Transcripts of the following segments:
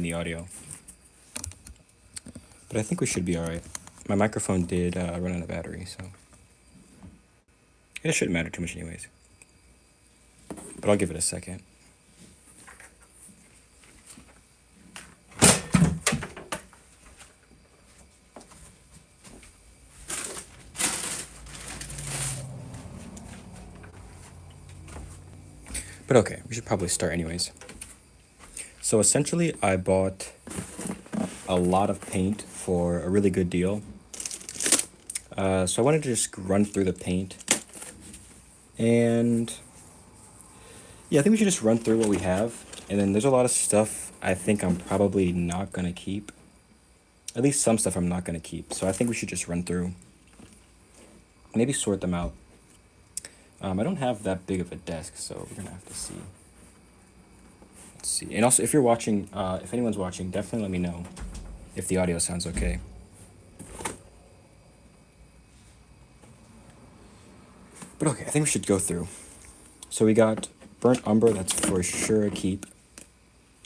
the audio. But I think we should be alright. My microphone did run out of battery, so it shouldn't matter too much anyways. But I'll give it a second. But okay, we should probably start anyways. So essentially, I bought a lot of paint for a really good deal. So I wanted to just run through the paint. And yeah, I think we should just run through what we have. And then there's a lot of stuff I think I'm probably not going to keep. At least some stuff I'm not going to keep. So I think we should just run through. Maybe sort them out. I don't have that big of a desk, so we're going to have to see. Let's see. And also, if you're watching, if anyone's watching, definitely let me know if the audio sounds okay. But okay, I think we should go through. So we got burnt umber, that's for sure a keep.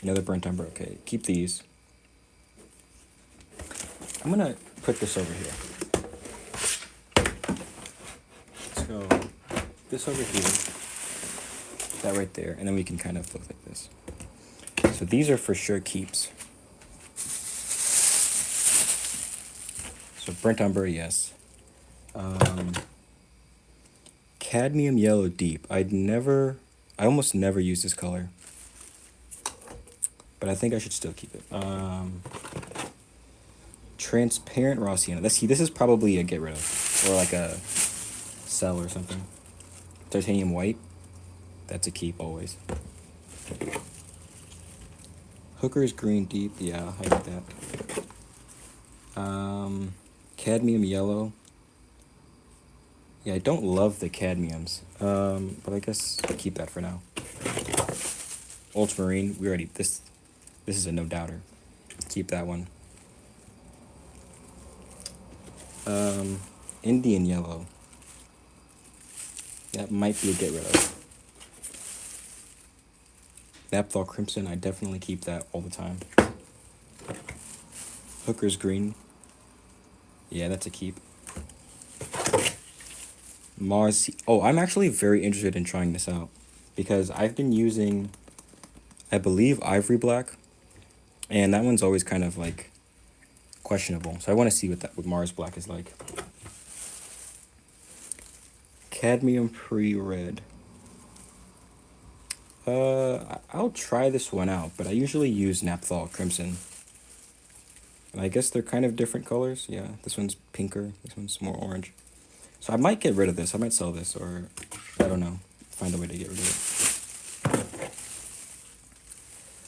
Another burnt umber, okay. Keep these. I'm gonna put this over here. Let's go this over here, that right there, and then we can kind of look like this. So these are for sure keeps. So burnt umber, yes. Cadmium yellow deep. I almost never use this color, but I think I should still keep it. Transparent raw sienna. Let's see, this is probably a get rid of, or like a sell or something. Titanium white. That's a keep always. Hooker's green deep. Yeah, I like that. Cadmium yellow. Yeah, I don't love the cadmiums, but I guess I'll keep that for now. Ultramarine, we already, this is a no-doubter. Keep that one. Indian yellow. That might be a get rid of. Naphthol crimson, I definitely keep that all the time. Hooker's green. Yeah, that's a keep. Mars. Oh, I'm actually very interested in trying this out because I've been using, I believe, ivory black, and that one's always kind of like questionable. So I want to see what Mars black is like. Cadmium pre-red. I'll try this one out, but I usually use Naphthol crimson. And I guess they're kind of different colors. Yeah, this one's pinker, this one's more orange. So I might get rid of this. I might sell this, or I don't know. Find a way to get rid of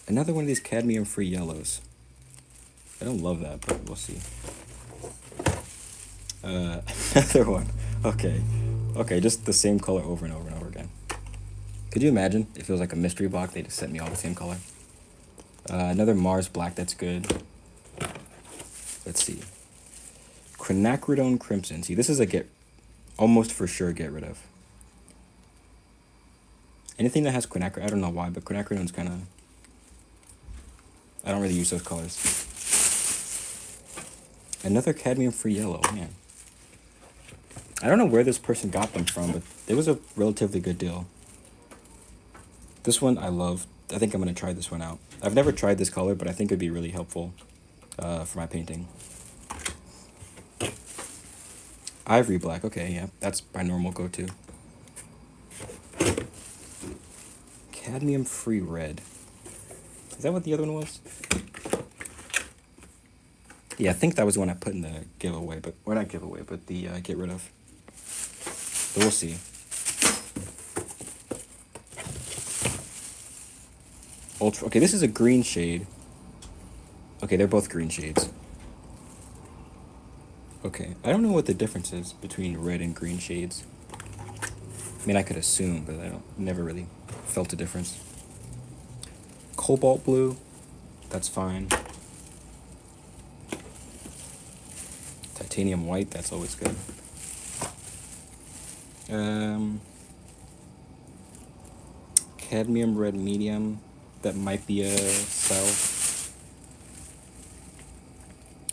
it. Another one of these cadmium-free yellows. I don't love that, but we'll see. Another one. Okay. Okay, just the same color over and over and over again. Could you imagine if it was like a mystery box, they just sent me all the same color? Another Mars black, that's good. Let's see. Quinacridone crimson. See, this is a almost for sure get rid of. Anything that has quinacridone, I don't know why, but quinacridone's kind of, I don't really use those colors. Another cadmium-free yellow, man. I don't know where this person got them from, but it was a relatively good deal. This one I love. I think I'm going to try this one out. I've never tried this color, but I think it'd be really helpful for my painting. Ivory black, okay, yeah, that's my normal go-to. Cadmium-free red. Is that what the other one was? Yeah, I think that was the one I put in the giveaway, but, or not giveaway, but the get rid of. But we'll see. Ultra, okay, this is a green shade. Okay, they're both green shades. Okay, I don't know what the difference is between red and green shades. I mean, I could assume, but never really felt a difference. Cobalt blue, that's fine. Titanium white, that's always good. Cadmium red medium, that might be a sell.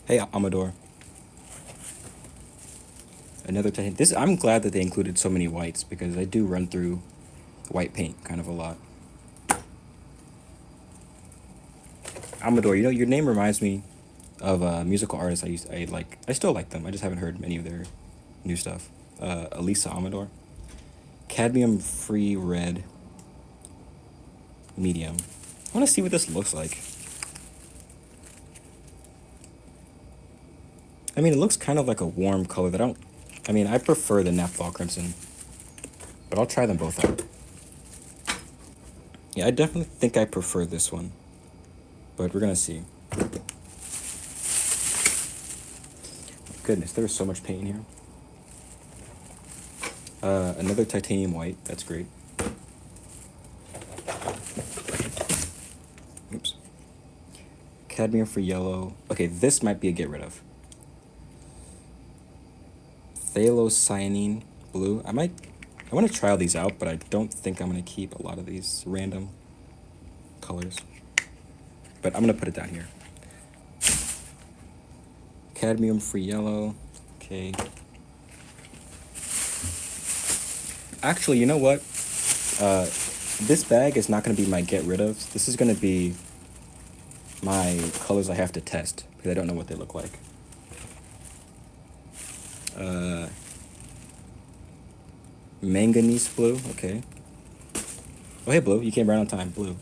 Hey, Amador. Another titanium. This, I'm glad that they included so many whites because I do run through white paint kind of a lot. Amador, you know, your name reminds me of a musical artist I like. I still like them. I just haven't heard many of their new stuff. Elisa Amador. Cadmium free red medium. I want to see what this looks like. I mean, it looks kind of like a warm color that I mean, I prefer the Naphtha Crimson, but I'll try them both out. Yeah, I definitely think I prefer this one, but we're gonna see. Goodness, there's so much paint in here. Another titanium white, that's great. Oops. Cadmium for yellow. Okay, this might be a get rid of. Phthalocyanine blue. I want to try all these out, but I don't think I'm going to keep a lot of these random colors. But I'm going to put it down here. Cadmium free yellow. Okay. Actually, you know what? This bag is not going to be my get rid of. This is going to be my colors I have to test because I don't know what they look like. Manganese blue, okay. Oh, hey, blue, you came right on time, blue.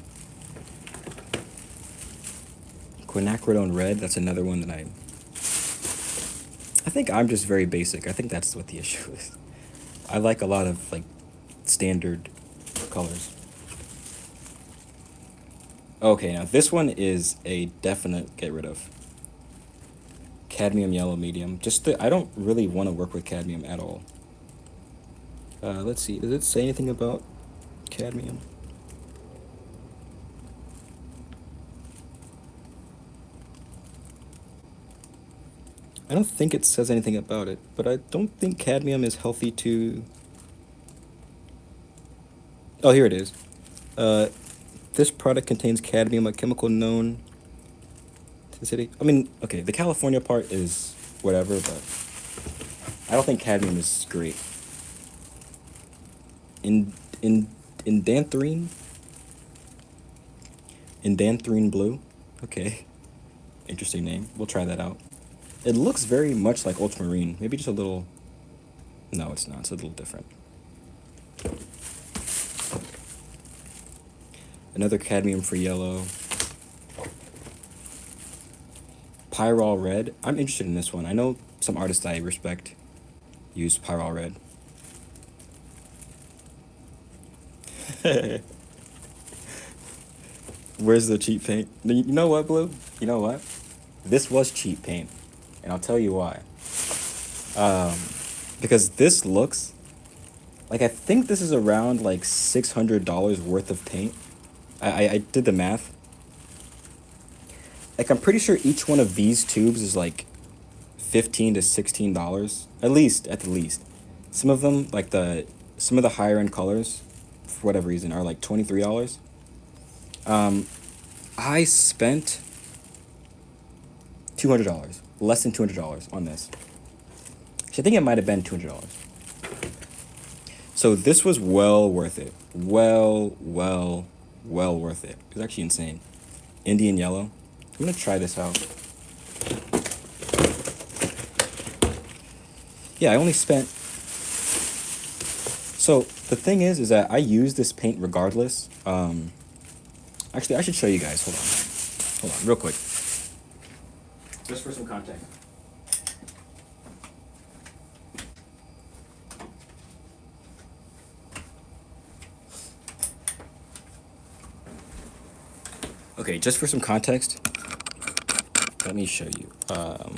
Quinacridone red, that's another one that I think I'm just very basic. I think that's what the issue is. I like a lot of, like, standard colors. Okay, now this one is a definite get rid of. Cadmium yellow medium. I don't really want to work with cadmium at all. Let's see, does it say anything about cadmium? I don't think it says anything about it, but I don't think cadmium is healthy to... Oh, here it is. This product contains cadmium, a chemical known to the city. I mean, okay, the California part is whatever, but I don't think cadmium is great. Indanthrene blue. Okay. Interesting name. We'll try that out. It looks very much like ultramarine. Maybe just a little... No, it's not. It's a little different. Another cadmium for yellow. Pyrrole red. I'm interested in this one. I know some artists I respect use Pyrrole red. Where's the cheap paint? You know what, Blue? You know what? This was cheap paint, and I'll tell you why. Because this looks like, I think this is around like $600 worth of paint. I did the math. Like, I'm pretty sure each one of these tubes is like $15 to $16, at the least. Some of them, like some of the higher end colors, for whatever reason, are like $23. I spent $200, less than $200 on this. Actually, I think it might have been $200. So this was well worth it. Well worth it. It was actually insane. Indian yellow. I'm gonna try this out. Yeah, I only spent... So the thing is that I use this paint regardless. Actually, I should show you guys. Hold on, real quick. Just for some context. Okay, just for some context, let me show you. Okay,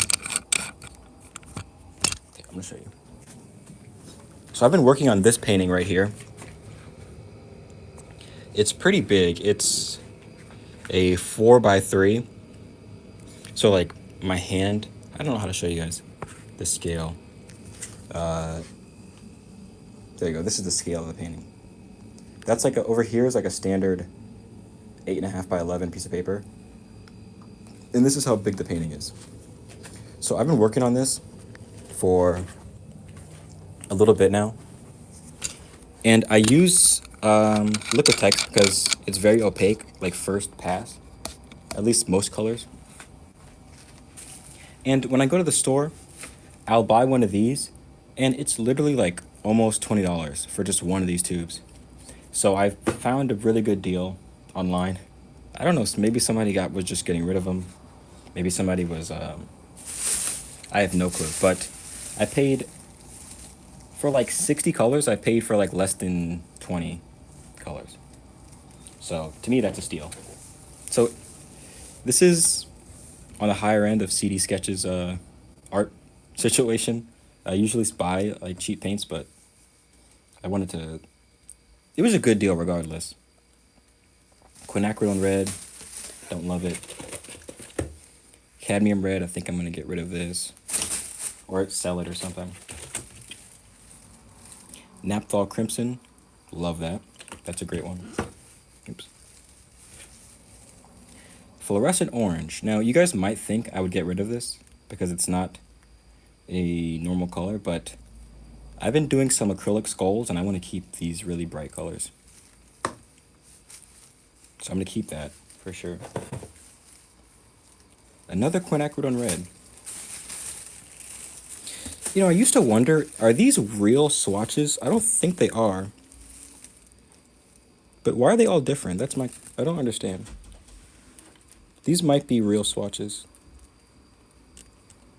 I'm gonna show you. So I've been working on this painting right here. It's pretty big. It's a 4x3. So like my hand, I don't know how to show you guys the scale. There you go. This is the scale of the painting. That's like over here is like a standard 8.5 by 11 piece of paper. And this is how big the painting is. So I've been working on this for a little bit now. And I use Liquitex because it's very opaque, like first pass, at least most colors. And when I go to the store, I'll buy one of these, and it's literally like almost $20 for just one of these tubes. So I found a really good deal online. I don't know, maybe somebody was just getting rid of them. Maybe somebody was, I have no clue. But I paid, for like 60 colors, I paid for like less than 20 colors. So to me, that's a steal. So this is on the higher end of CD Sketch's art situation. I usually buy like cheap paints, but I wanted to. It was a good deal regardless. Quinacridone red, don't love it. Cadmium red, I think I'm gonna get rid of this, or sell it or something. Naphthol crimson, love that. That's a great one. Oops. Fluorescent orange. Now, you guys might think I would get rid of this because it's not a normal color, but I've been doing some acrylic skulls and I want to keep these really bright colors. So I'm going to keep that for sure. Another quinacridone red. You know, I used to wonder, are these real swatches? I don't think they are. But why are they all different? I don't understand. These might be real swatches.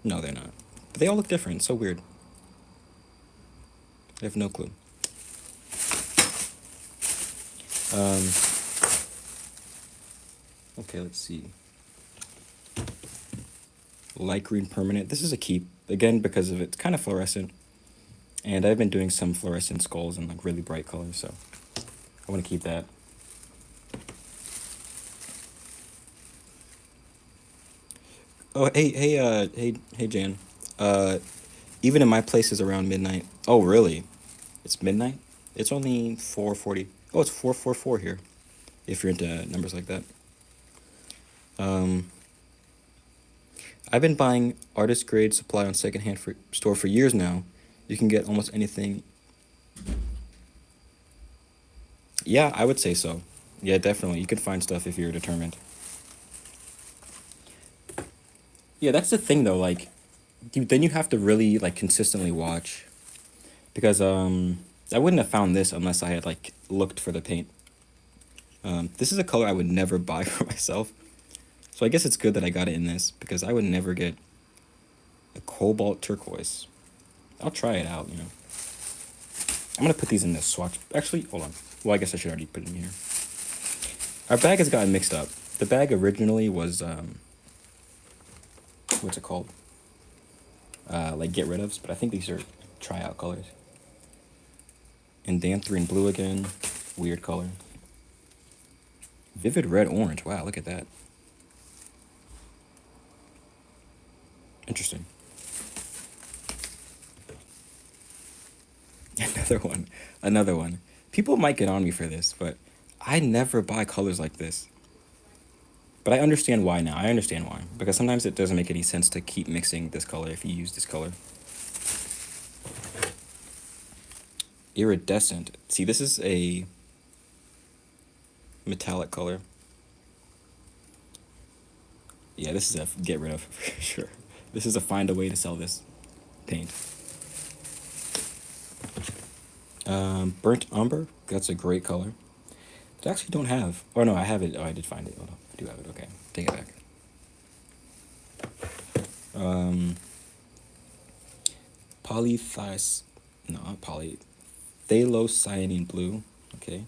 No, they're not. But they all look different. It's so weird. I have no clue. Okay, let's see. Light green permanent. This is a keep, again, because of it's kind of fluorescent. And I've been doing some fluorescent skulls in like really bright colors, so I want to keep that. Oh, hey, Jan. Even in my place is around midnight. Oh, really? It's midnight? It's only 4:40. Oh, it's 4:44 here, if you're into numbers like that. I've been buying artist grade supply on secondhand store for years now. You can get almost anything. Yeah, I would say so. Yeah, definitely. You can find stuff if you're determined. Yeah, that's the thing though, like then you have to really like consistently watch because I wouldn't have found this unless I had like looked for the paint. This is a color I would never buy for myself. So I guess it's good that I got it in this because I would never get a cobalt turquoise. I'll try it out, you know. I'm gonna put these in this swatch. Actually, hold on. Well, I guess I should already put it in here. Our bag has gotten mixed up. The bag originally was what's it called? Like get rid ofs, but I think these are tryout colors. And Danthering blue again, weird color. Vivid red orange. Wow, look at that. Interesting. Another one. People might get on me for this, but I never buy colors like this. But I understand why now. I understand why. Because sometimes it doesn't make any sense to keep mixing this color if you use this color. Iridescent. See, this is a metallic color. Yeah, this is a get rid of for sure. This is a find a way to sell this paint. Burnt umber. That's a great color. I actually don't have. Oh no, I have it. Oh, I did find it. Hold on. I do have it. Okay, take it back. Polythys. No, not poly. Phthalocyanine blue. Okay.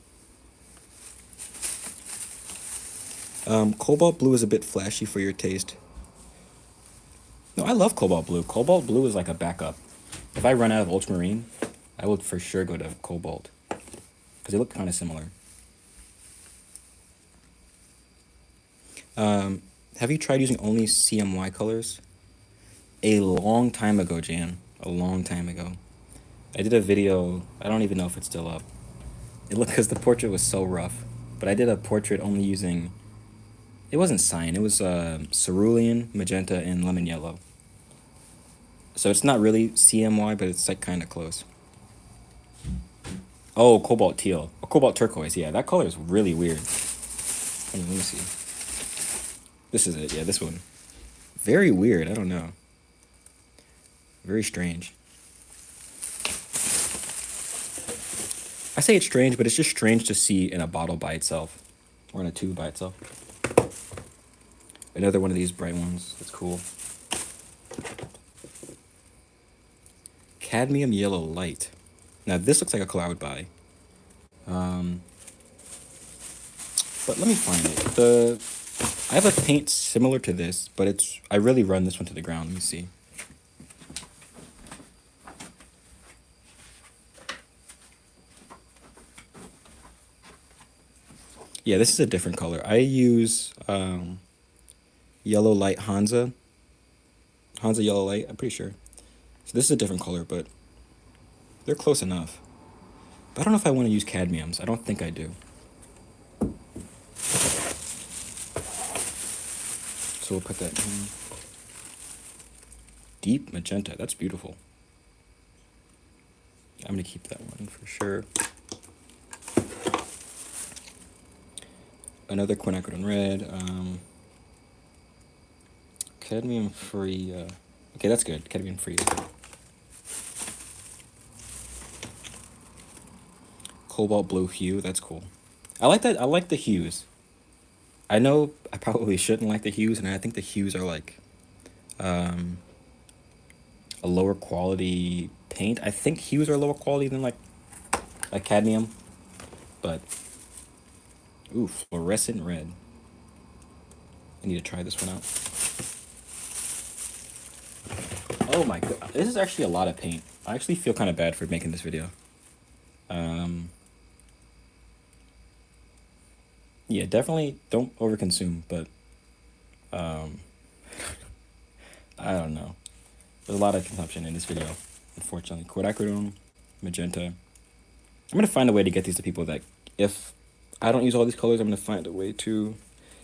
Cobalt blue is a bit flashy for your taste. No, I love cobalt blue. Cobalt blue is like a backup. If I run out of ultramarine, I would for sure go to cobalt. Because they look kind of similar. Have you tried using only CMY colors? A long time ago, Jan. A long time ago. I did a video, I don't even know if it's still up. It looked because the portrait was so rough. But I did a portrait only using, it wasn't cyan, it was cerulean, magenta, and lemon yellow. So it's not really CMY, but it's like kind of close. Oh, cobalt teal. Oh, cobalt turquoise. Yeah, that color is really weird. Let me see. This is it. Yeah, this one. Very weird. I don't know. Very strange. I say it's strange, but it's just strange to see in a bottle by itself. Or in a tube by itself. Another one of these bright ones. That's cool. Cadmium yellow light. Now this looks like a color I would buy. But let me find it. I have a paint similar to this, but I really run this one to the ground. Let me see. Yeah, this is a different color. I use yellow light Hansa. Hansa yellow light, I'm pretty sure. So this is a different color, but they're close enough. But I don't know if I want to use cadmiums. I don't think I do. So we'll put that in. Deep magenta. That's beautiful. I'm going to keep that one for sure. Another quinacridone red. Cadmium free. Okay, that's good. Cadmium free. Cobalt blue hue. That's cool. I like that. I like the hues. I know I probably shouldn't like the hues, and I think the hues are like a lower quality paint. I think hues are lower quality than like cadmium, but ooh, fluorescent red. I need to try this one out. Oh my god, this is actually a lot of paint. I actually feel kind of bad for making this video. Yeah, definitely don't overconsume, but I don't know. There's a lot of consumption in this video, unfortunately. Quinacridone, magenta. I'm gonna find a way to get these to people that if I don't use all these colors, I'm gonna find a way to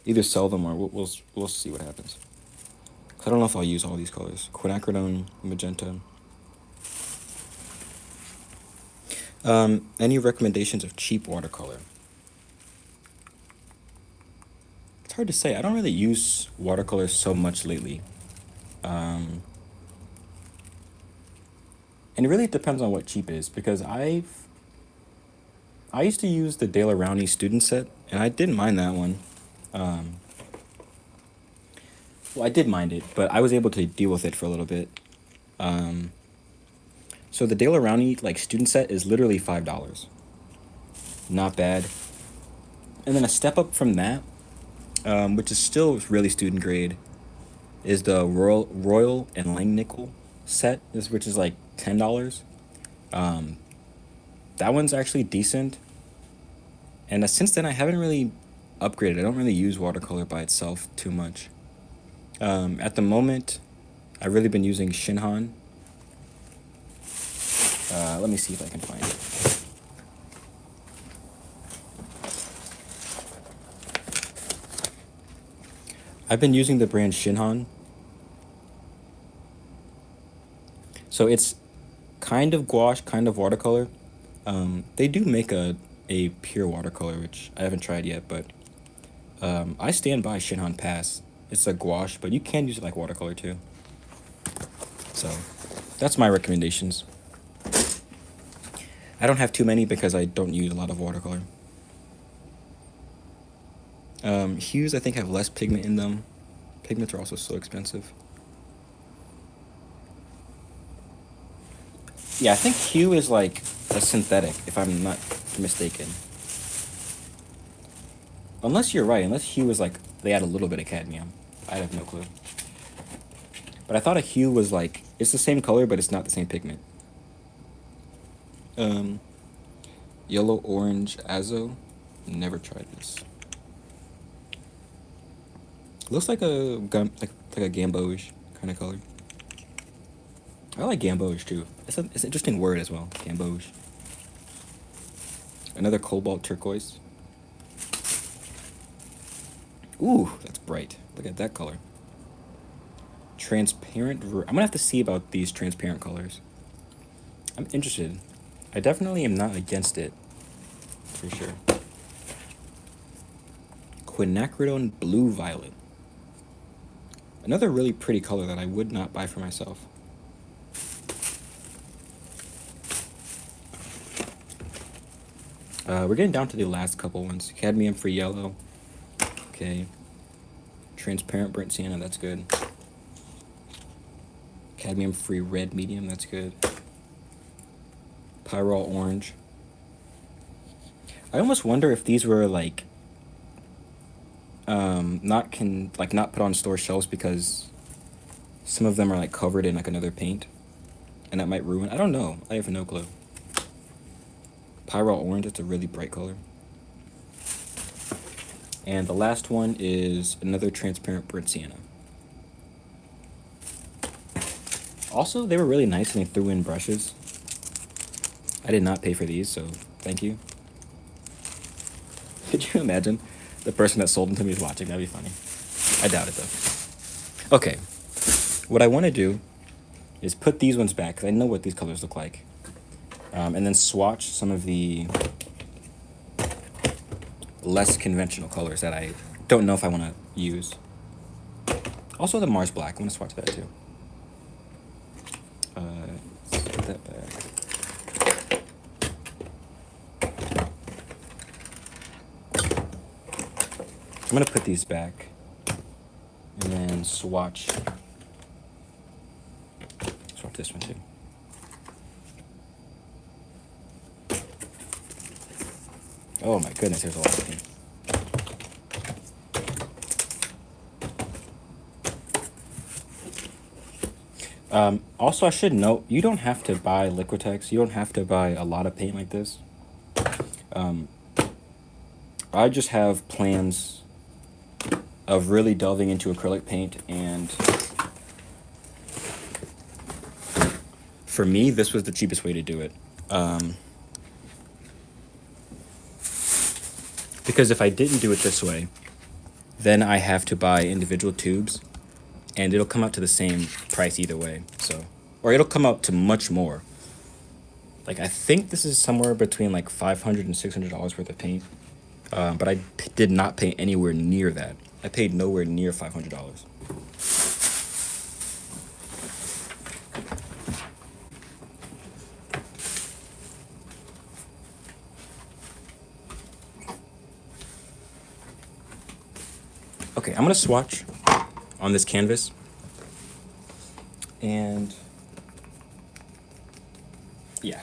either sell them or we'll see what happens. Cause I don't know if I'll use all these colors. Quinacridone, magenta. Any recommendations of cheap watercolor? It's hard to say. I don't really use watercolor so much lately. And it really depends on what cheap is because I used to use the De La Rowney student set and I didn't mind that one. Well, I did mind it, but I was able to deal with it for a little bit. So the De La Rowney like student set is literally $5. Not bad. And then a step up from that, which is still really student grade, is the Royal and Langnickel set, which is like $10. That one's actually decent. And since then, I haven't really upgraded. I don't really use watercolor by itself too much. At the moment, I've really been using Shinhan. Let me see if I can find it. I've been using the brand Shinhan. So it's kind of gouache, kind of watercolor. They do make a pure watercolor, which I haven't tried yet, but I stand by Shinhan Pass. It's a gouache, but you can use it like watercolor too. So that's my recommendations. I don't have too many because I don't use a lot of watercolor. Hues, I think, have less pigment in them. Pigments are also so expensive. Yeah, I think hue is like a synthetic, if I'm not mistaken. Unless you're right, unless hue is like, they add a little bit of cadmium. I have no clue. But I thought a hue was like, it's the same color, but it's not the same pigment. Yellow orange azo. Never tried this. Looks like a like a gamboge kind of color. I like gamboge too. It's an interesting word as well. Gamboge. Another cobalt turquoise. Ooh, that's bright. Look at that color. transparent. I'm gonna have to see about these transparent colors. I'm interested. I definitely am not against it, for sure. Quinacridone Blue Violet. Another really pretty color that I would not buy for myself. We're getting down to the last couple ones. Cadmium Free Yellow. Okay. Transparent Burnt Sienna, that's good. Cadmium Free Red Medium, that's good. Pyrrole Orange. I almost wonder if these were like not put on store shelves because some of them are like covered in like another paint and that might ruin. I don't know. I have no clue. Pyrrole Orange, it's a really bright color. And the last one is another transparent Burnt Sienna. Also, they were really nice and they threw in brushes. I did not pay for these, so thank you. Could you imagine the person that sold them to me is watching? That'd be funny. I doubt it, though. Okay. What I want to do is put these ones back, because I know what these colors look like. And then swatch some of the less conventional colors that I don't know if I want to use. Also the Mars Black. I want to swatch that, too. Let's put that back. I'm going to put these back and then swatch this one too. Oh my goodness, there's a lot of paint. Also, I should note, you don't have to buy Liquitex. You don't have to buy a lot of paint like this. I just have plans of really delving into acrylic paint, and for me, this was the cheapest way to do it. Because if I didn't do it this way, then I have to buy individual tubes, and it'll come out to the same price either way. So, or it'll come out to much more. Like, I think this is somewhere between like $500 and $600 worth of paint. But I did not pay anywhere near that. I paid nowhere near $500. Okay, I'm gonna swatch on this canvas. And yeah.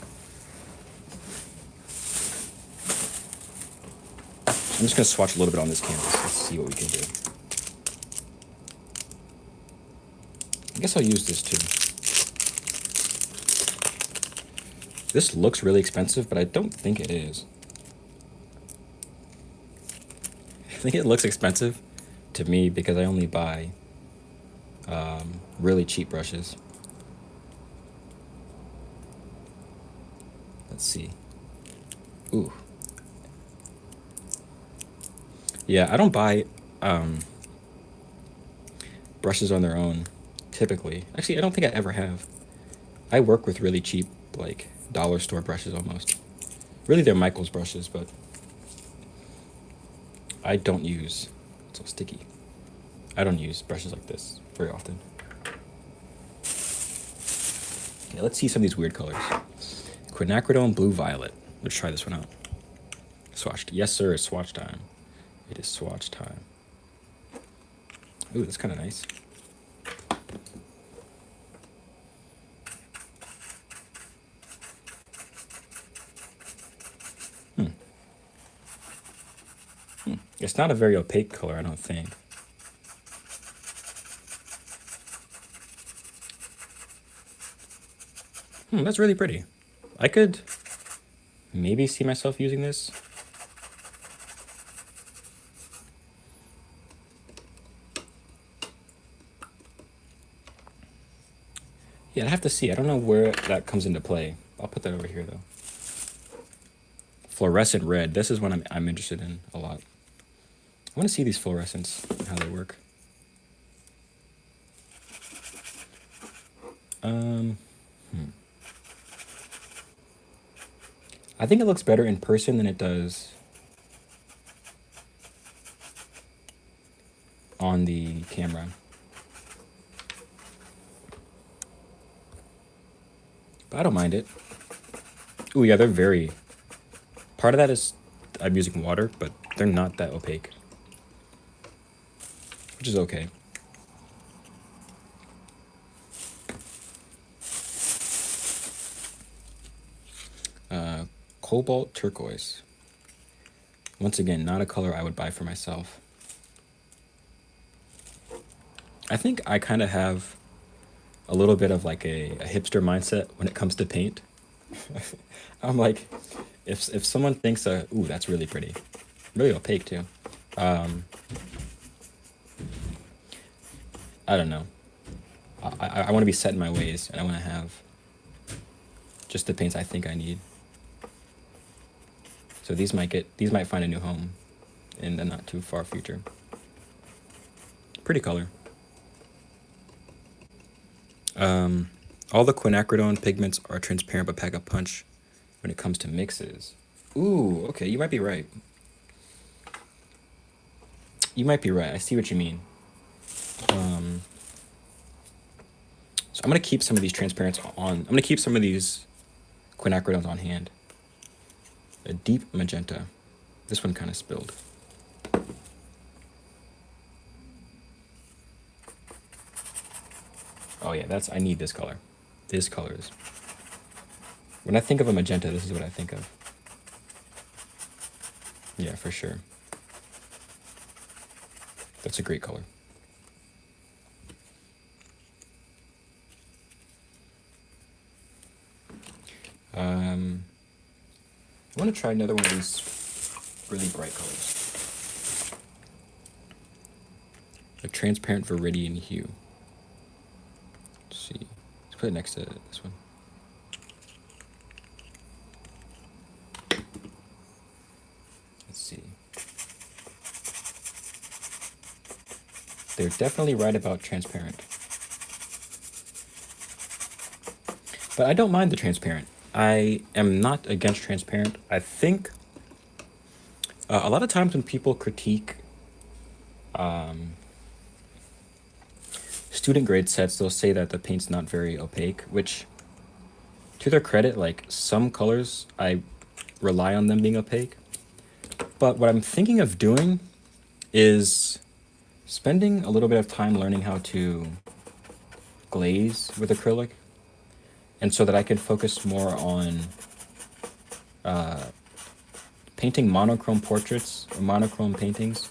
I'm just gonna swatch a little bit on this canvas. Let's see what we can do. I guess I'll use this too. This looks really expensive, but I don't think it is. I think it looks expensive to me because I only buy really cheap brushes. Let's see. Ooh. Yeah, I don't buy brushes on their own, typically. Actually, I don't think I ever have. I work with really cheap, like, dollar store brushes almost. Really, they're Michael's brushes, but I don't use, it's so sticky. I don't use brushes like this very often. Okay, let's see some of these weird colors. Quinacridone Blue Violet. Let's try this one out. Swatched. Yes, sir, it's swatch time. It is swatch time. Ooh, that's kind of nice. It's not a very opaque color, I don't think. That's really pretty. I could maybe see myself using this. Yeah, I have to see. I don't know where that comes into play. I'll put that over here, though. Fluorescent red. This is one I'm interested in a lot. I want to see these fluorescents and how they work. Um, I think it looks better in person than it does on the camera. But I don't mind it. Oh yeah, they're very... Part of that is I'm using water, but they're not that opaque. Which is okay. Cobalt turquoise. Once again, not a color I would buy for myself. I think I kind of have a little bit of like a hipster mindset when it comes to paint. I'm like, if someone thinks, ooh, that's really pretty, really opaque too. I don't know. I want to be set in my ways, and I want to have just the paints I think I need. So these might find a new home in the not too far future. Pretty color. All the quinacridone pigments are transparent but pack a punch when it comes to mixes. Ooh, okay, you might be right. You might be right. I see what you mean. So I'm gonna keep some of these transparents on. I'm gonna keep some of these quinacridones on hand. A deep magenta. This one kind of spilled. Oh yeah, I need this color. This color is... When I think of a magenta, this is what I think of. Yeah, for sure. That's a great color. I want to try another one of these really bright colors. A transparent viridian hue. Let's see. Let's put it next to this one. Let's see. They're definitely right about transparent. But I don't mind the transparent. I am not against transparent. I think a lot of times when people critique student grade sets, they'll say that the paint's not very opaque, which, to their credit, like some colors, I rely on them being opaque. But what I'm thinking of doing is spending a little bit of time learning how to glaze with acrylic, and so that I can focus more on painting monochrome portraits or monochrome paintings,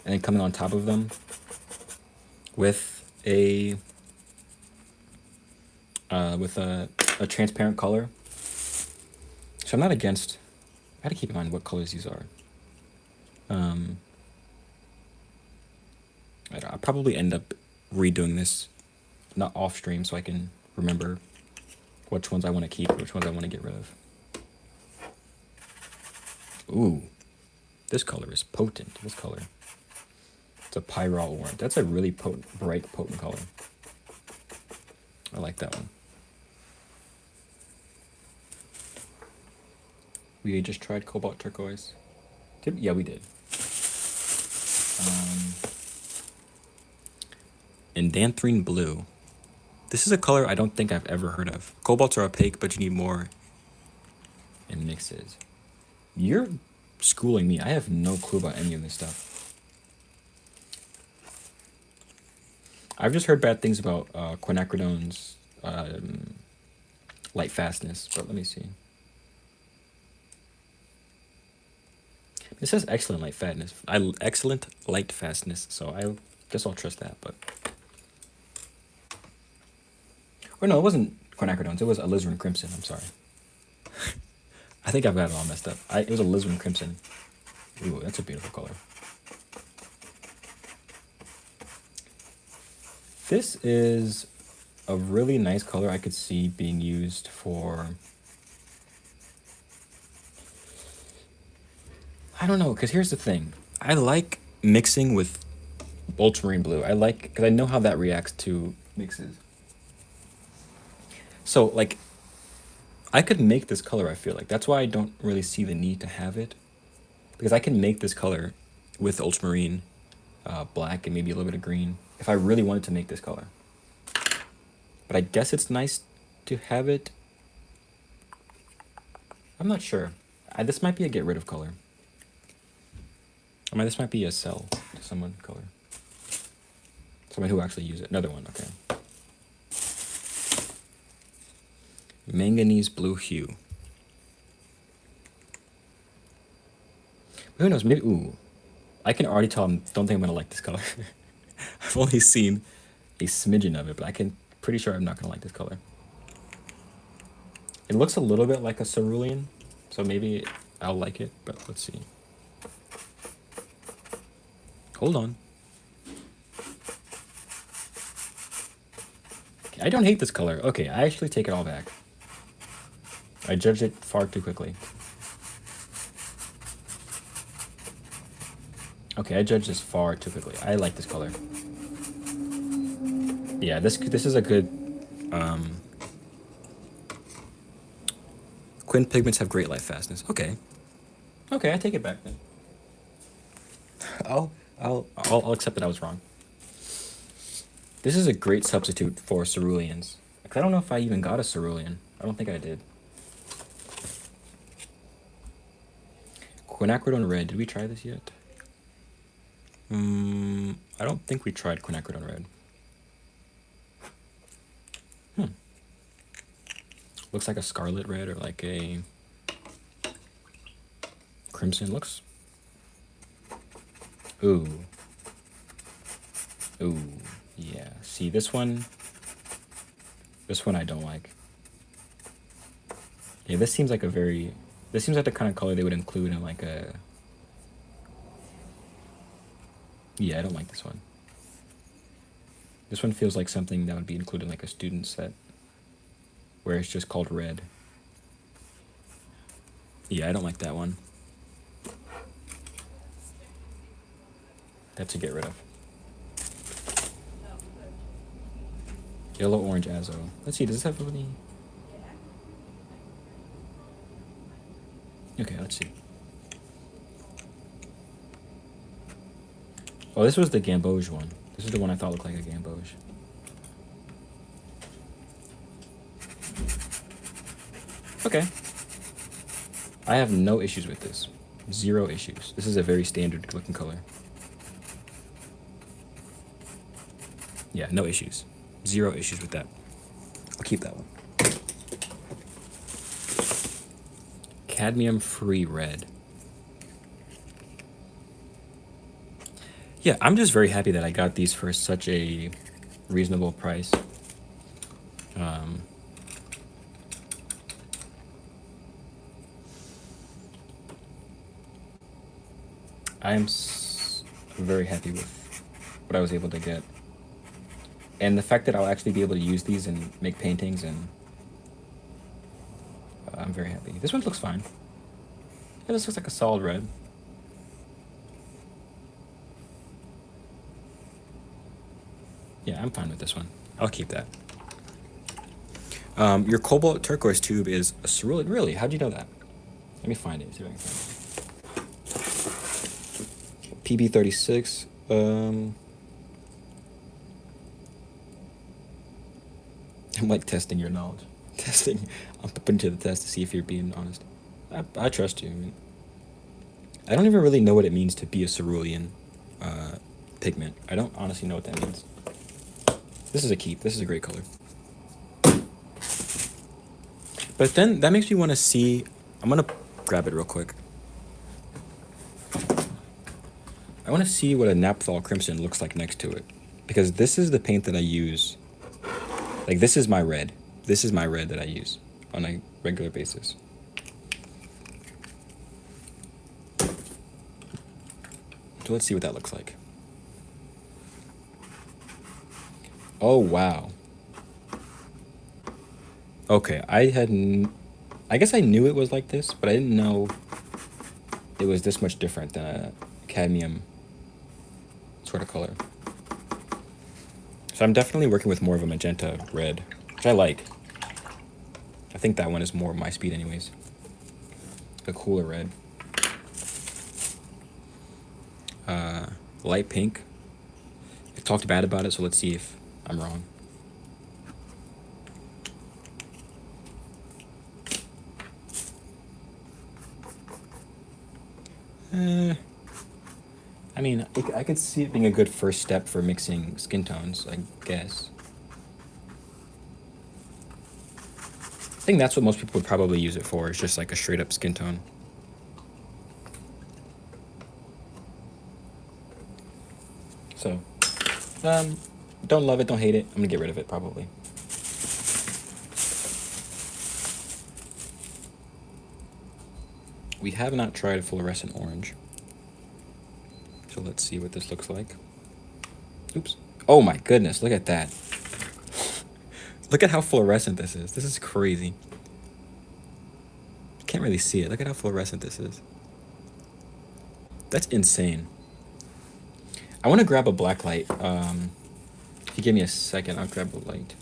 and then coming on top of them with a transparent color. So I'm not against... I gotta keep in mind what colors these are. I'll probably end up redoing this, not off stream, so I can remember which ones I want to keep, which ones I want to get rid of. Ooh, this color is potent. This color. It's a pyrrole orange. That's a really potent, bright, potent color. I like that one. We just tried cobalt turquoise. Yeah, we did. Endanthrine blue. This is a color I don't think I've ever heard of. Cobalts are opaque, but you need more in mixes. You're schooling me. I have no clue about any of this stuff. I've just heard bad things about quinacridone's light fastness, but let me see. It says excellent light fastness. Excellent light fastness, so I guess I'll trust that, but... Or no, it wasn't quinacridones. It was alizarin crimson. I'm sorry. I think I've got it all messed up. It was alizarin crimson. Ooh, that's a beautiful color. This is a really nice color I could see being used for... I don't know, because here's the thing. I like mixing with ultramarine blue. Because I know how that reacts to mixes. So, like, I could make this color, I feel like. That's why I don't really see the need to have it. Because I can make this color with ultramarine, black, and maybe a little bit of green if I really wanted to make this color. But I guess it's nice to have it. I'm not sure. This might be a get rid of color. I mean, this might be a sell to someone color. Someone who actually use it. Another one, okay. Manganese blue hue. Who knows? Maybe. Ooh, I can already tell. Don't think I'm gonna like this color. I've only seen a smidgen of it, but I can pretty sure I'm not gonna like this color. It looks a little bit like a cerulean, so maybe I'll like it. But let's see. Hold on. Okay, I don't hate this color. Okay, I actually take it all back. I judged it far too quickly. Okay, I judged this far too quickly. I like this color. Yeah, this is a good. Quin pigments have great light fastness. Okay. Okay, I take it back then. I'll accept that I was wrong. This is a great substitute for ceruleans. I don't know if I even got a cerulean. I don't think I did. Quinacridone red. Did we try this yet? I don't think we tried quinacridone red. Looks like a scarlet red or like a crimson. Looks. Ooh. Ooh. Yeah. See, this one I don't like. Yeah, this seems like a very... This seems like the kind of color they would include in like a... Yeah, I don't like this one. This one feels like something that would be included in like a student set where it's just called red. Yeah, I don't like that one. That's to get rid of. Yellow orange azo. Let's see, does this have any... Okay, let's see. Oh, this was the gamboge one. This is the one I thought looked like a gamboge. Okay. I have no issues with this. Zero issues. This is a very standard looking color. Yeah, no issues. Zero issues with that. I'll keep that one. Cadmium-free red. Yeah, I'm just very happy that I got these for such a reasonable price. I'm very happy with what I was able to get. And the fact that I'll actually be able to use these and make paintings, and I'm very happy. This one looks fine. Yeah, this looks like a solid red. Yeah, I'm fine with this one. I'll keep that. Your cobalt turquoise tube is a cerulean. Really? How'd you know that? Let me find it. See if I can find it. PB36. I'm like testing your knowledge. I'm putting to the test to see if you're being honest. I trust you. I mean, I don't even really know what it means to be a cerulean pigment. I don't honestly know what that means. This is a keep. This is a great color. But then that makes me want to see... I'm going to grab it real quick. I want to see what a Naphthol Crimson looks like next to it. Because this is the paint that I use. Like, this is my red. This is my red that I use on a regular basis. So let's see what that looks like. Oh, wow. Okay, I guess I knew it was like this, but I didn't know it was this much different than a cadmium sort of color. So I'm definitely working with more of a magenta red, which I like. I think that one is more my speed anyways. A cooler red. Light pink. I talked bad about it, so let's see if I'm wrong. I mean, I could see it being a good first step for mixing skin tones, I guess. I think that's what most people would probably use it for, is just like a straight up skin tone. So, don't love it, don't hate it. I'm gonna get rid of it probably. We have not tried a fluorescent orange. So let's see what this looks like. Oops. Oh my goodness, look at that. Look at how fluorescent this is. This is crazy. Can't really see it. Look at how fluorescent this is. That's insane. I want to grab a black light. If you give me a second, I'll grab a light.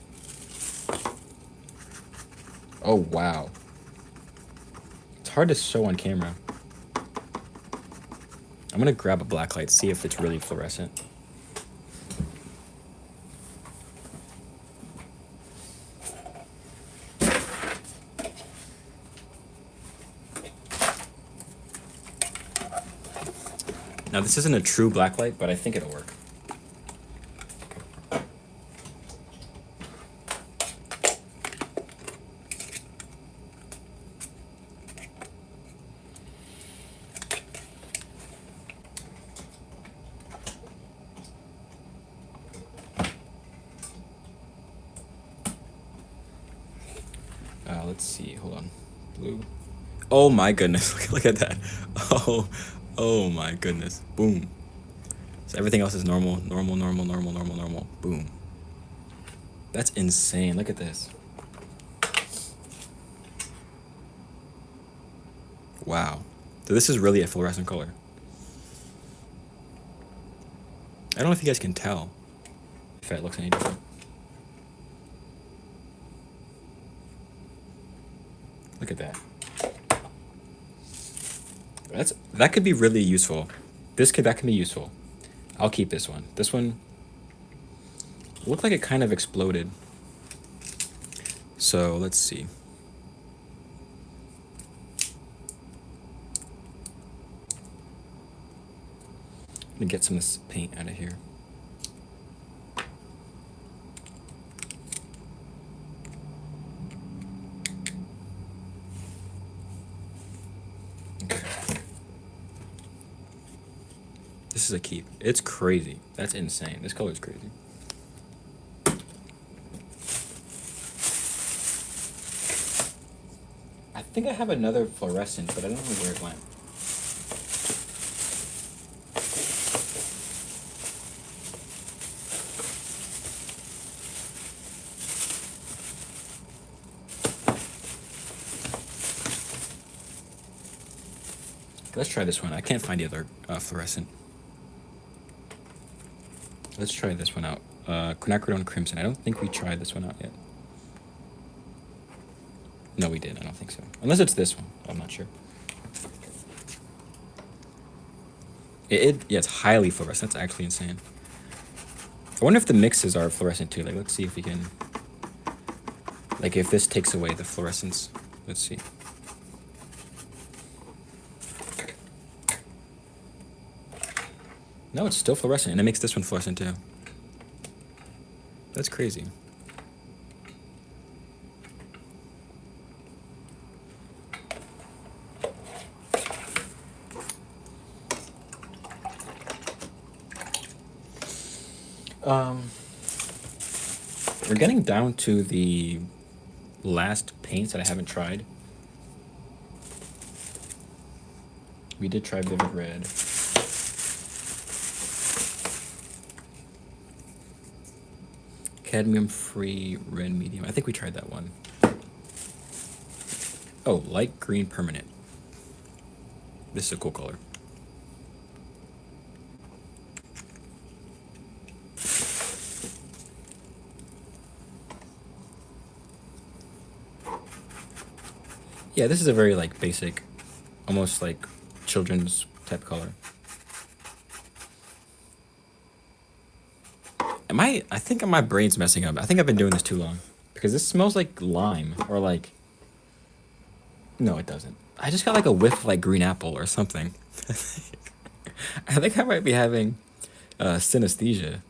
Oh, wow. It's hard to show on camera. I'm going to grab a black light, see if it's really fluorescent. Now, this isn't a true black light, but I think it'll work. Let's see, hold on. Blue. Oh my goodness, look at that. Oh my goodness. Boom. So everything else is normal. Boom. That's insane. Look at this. Wow. So this is really a fluorescent color. I don't know if you guys can tell if it looks any different. Look at that. That could be really useful. That can be useful. I'll keep this one. This one looked like it kind of exploded. So let's see. Let me get some of this paint out of here. This is a keep. It's crazy. That's insane. This color is crazy. I think I have another fluorescent, but I don't know where it went. Let's try this one. I can't find the other fluorescent. Let's try this one out. Quinacridone Crimson. I don't think we tried this one out yet. No, we did. I don't think so. Unless it's this one. I'm not sure. Yeah, it's highly fluorescent. That's actually insane. I wonder if the mixes are fluorescent too. Like, let's see if we can... Like, if this takes away the fluorescence. Let's see. No, it's still fluorescent, and it makes this one fluorescent too. That's crazy. We're getting down to the last paints that I haven't tried. We did try Vivid Red. Cadmium-free red medium. I think we tried that one. Oh, light green permanent. This is a cool color. Yeah, this is a very like basic, almost like children's type color. I think my brain's messing up. I think I've been doing this too long. Because this smells like lime or like, no, it doesn't. I just got like a whiff of like green apple or something. I think I might be having synesthesia.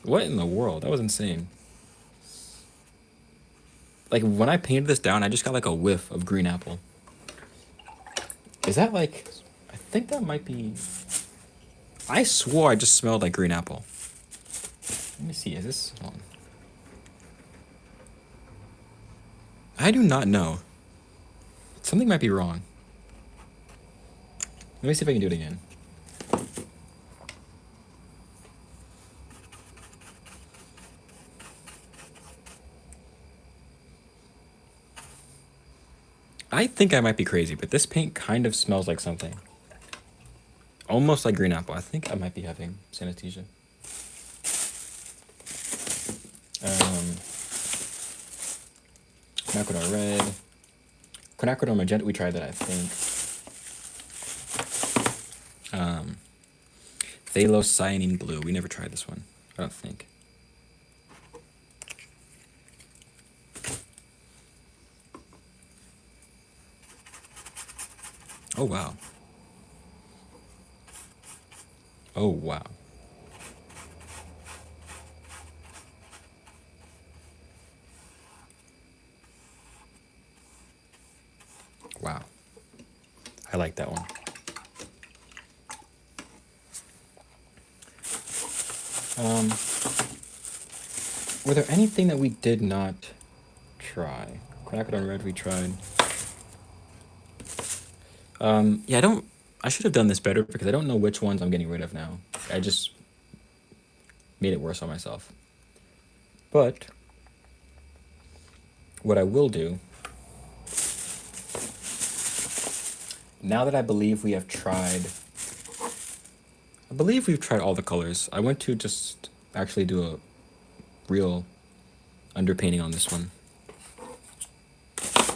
What in the world? That was insane. Like when I painted this down, I just got like a whiff of green apple. Is that like, I think that might be, I swore I just smelled like green apple. Let me see, is this on? I do not know. Something might be wrong. Let me see if I can do it again. I think I might be crazy, but this paint kind of smells like something. Almost like green apple. I think I might be having synesthesia. Quinacridone red. Quinacridone magenta, we tried that, I think. Phthalocyanine blue. We never tried this one, I don't think. Oh, wow. Oh, wow. Wow. I like that one. Were there anything that we did not try? Quinacridone red we tried. Yeah, I should have done this better because I don't know which ones I'm getting rid of now. I just made it worse on myself. But what I will do, now that I believe we've tried all the colors. I went to just actually do a real underpainting on this one.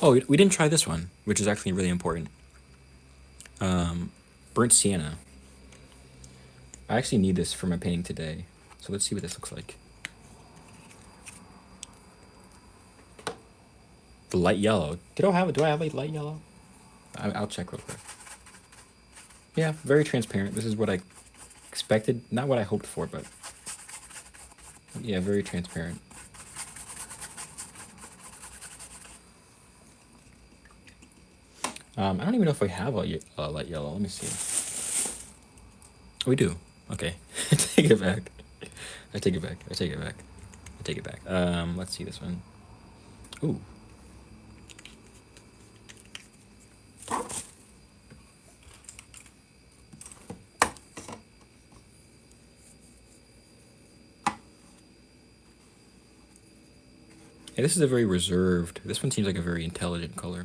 Oh, we didn't try this one, which is actually really important. Burnt sienna. I actually need this for my painting today. So let's see what this looks like. The light yellow. Do I have a light yellow? I'll check real quick. Yeah, very transparent. This is what I expected. Not what I hoped for, but yeah, very transparent. I don't even know if we have a light yellow. Let me see. We do. Okay. Take it back. I take it back. Let's see this one. Ooh. Yeah, this is a very reserved. This one seems like a very intelligent color.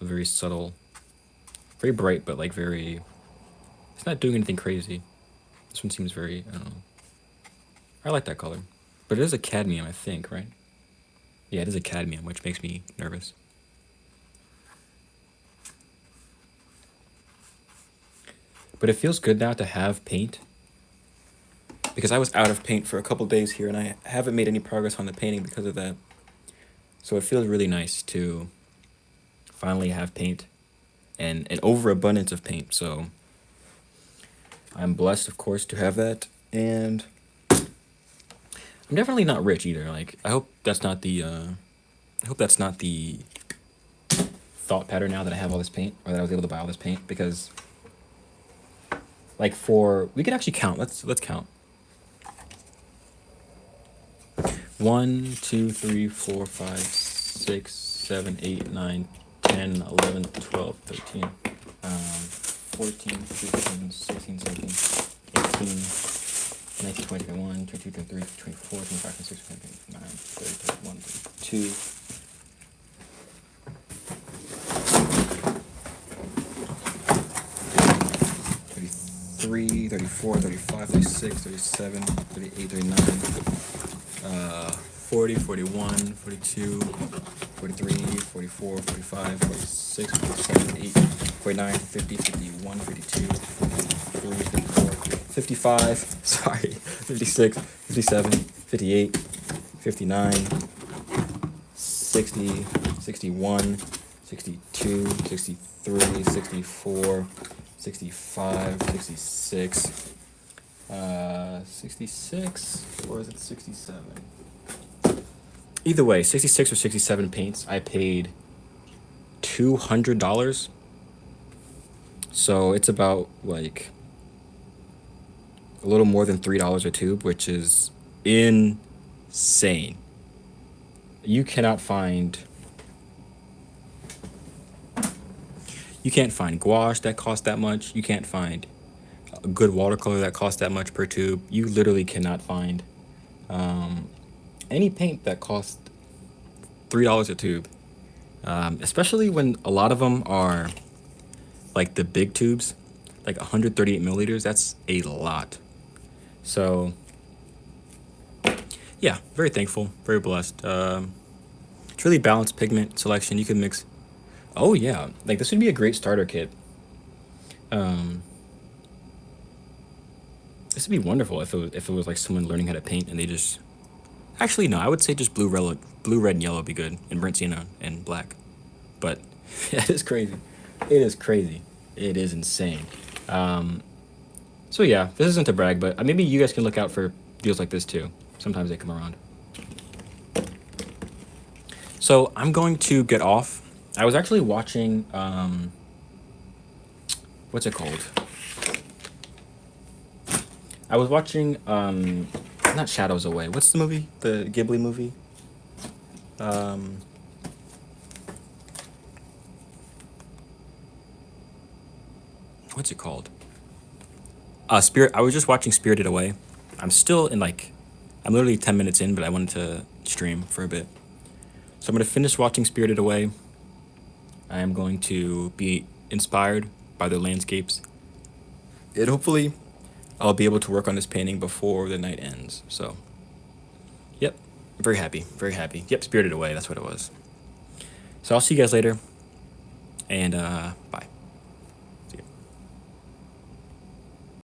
A very subtle, very bright, but like very. It's not doing anything crazy. This one seems very. I don't know. I like that color, but it is a cadmium, I think, right? Yeah, it is a cadmium, which makes me nervous. But it feels good now to have paint. Because I was out of paint for a couple days here, and I haven't made any progress on the painting because of that. So it feels really nice to finally have paint and an overabundance of paint. So I'm blessed, of course, to have that. And I'm definitely not rich either. Like, I hope that's not the thought pattern now that I have all this paint, or that I was able to buy all this paint, because like we could actually count. Let's count. 1, 2, 3, 4, 5, 6, 7, 8, 9, 10, 11, 12, 13, 14, 15, 16, 17, 18, 19, 20, 21, 22, 23, 24, 25, 26, 27, 29, 30, 31, 32. 34, 35, 36, 37, 38, 39, 40, 41, 42, 43, 44, 45, 46, 47, 8, 49, 50, 51, 52, 53, 54, 55, sorry, 56, 57, 58, 59, 60, 61, 62, 63, 64, 65, 66, 66, or is it 67? Either way, 66 or 67 paints. I paid $200. So it's about like a little more than $3 a tube, which is insane. You can't find gouache that costs that much. You can't find a good watercolor that costs that much per tube. You literally cannot find any paint that costs $3 a tube, especially when a lot of them are like the big tubes, like 138 milliliters. That's a lot. So yeah, very thankful, very blessed. It's really balanced pigment selection. You can mix. Oh yeah, like this would be a great starter kit. This would be wonderful if it was like someone learning how to paint and they just. Actually, no, I would say just blue, red, and yellow would be good, and burnt sienna and black. But yeah, it is crazy. It is crazy. It is insane. So yeah, this isn't to brag, but maybe you guys can look out for deals like this too. Sometimes they come around. So I'm going to get off. I was actually watching, what's it called? I was watching, not Shadows Away. What's the movie? The Ghibli movie? What's it called? I was just watching Spirited Away. I'm still in I'm literally 10 minutes in, but I wanted to stream for a bit. So I'm going to finish watching Spirited Away. I am going to be inspired by their landscapes. And hopefully I'll be able to work on this painting before the night ends. So, yep, very happy, very happy. Yep, Spirited Away, that's what it was. So I'll see you guys later, and bye.